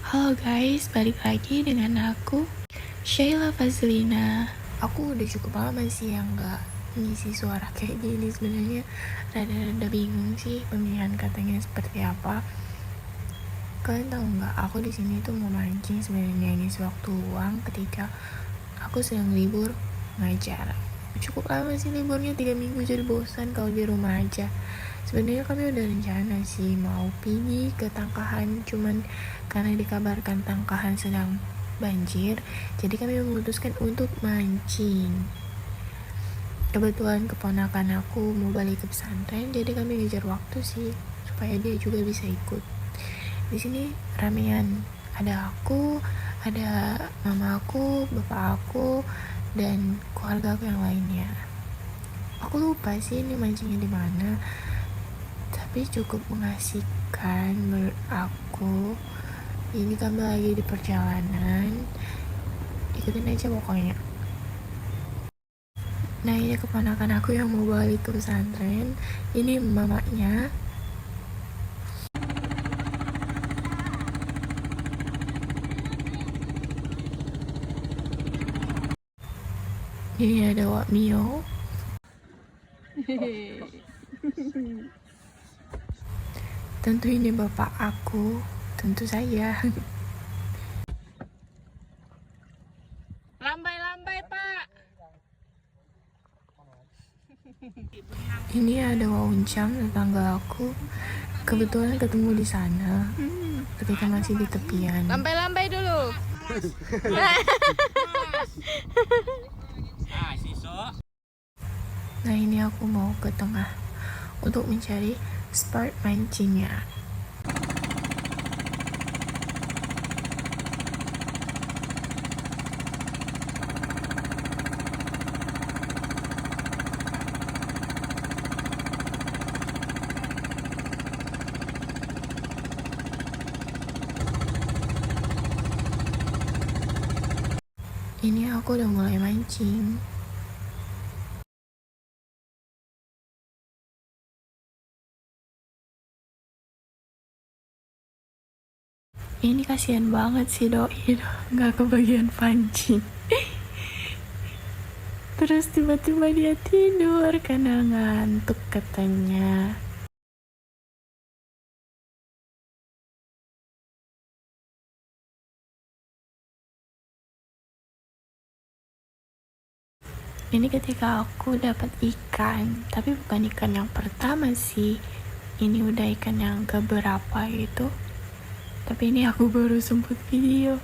Halo guys, balik lagi dengan aku Sheila Fazlina. Aku udah cukup lama sih yang gak ngisi suara kayak gini. Sebenarnya rada-rada bingung sih pemilihan katanya seperti apa. Kalian tahu nggak? Aku di sini tuh mau mancing sebenarnya, ngisi waktu luang ketika aku sedang libur ngajar. Cukup lama sih liburnya, 3 minggu, jadi bosan kalau di rumah aja. Sebenarnya kami udah rencana sih mau pergi ke Tangkahan, cuman karena dikabarkan Tangkahan sedang banjir, jadi kami memutuskan untuk mancing. Kebetulan keponakan aku mau balik ke pesantren, jadi kami ngejar waktu sih supaya dia juga bisa ikut. Di sini ramean, ada aku, ada mama aku, bapak aku, dan keluarga aku yang lainnya. Aku lupa sih ini mancingnya di mana, tapi cukup mengasihkan menurut aku. Ini kami lagi di perjalanan, ikutin aja pokoknya. Nah, ini keponakan aku yang mau balik ke pesantren. Ini mamanya. Ini ada Wak Mio. Tentu ini bapak aku, tentu saya. Lambai-lambai, Pak. Ini ada Wak Uncam, tetangga aku. Kebetulan ketemu di sana ketika masih di tepian. Lambai-lambai dulu. Nah, ini aku mau ke tengah untuk mencari spot mancingnya. Ini aku udah mulai mancing. Ini kasihan banget sih doi, nggak kebagian pancing. Terus tiba-tiba dia tidur karena ngantuk katanya. Ini ketika aku dapat ikan, tapi bukan ikan yang pertama sih. Ini udah ikan yang keberapa itu. Tapi ini aku baru sempat video.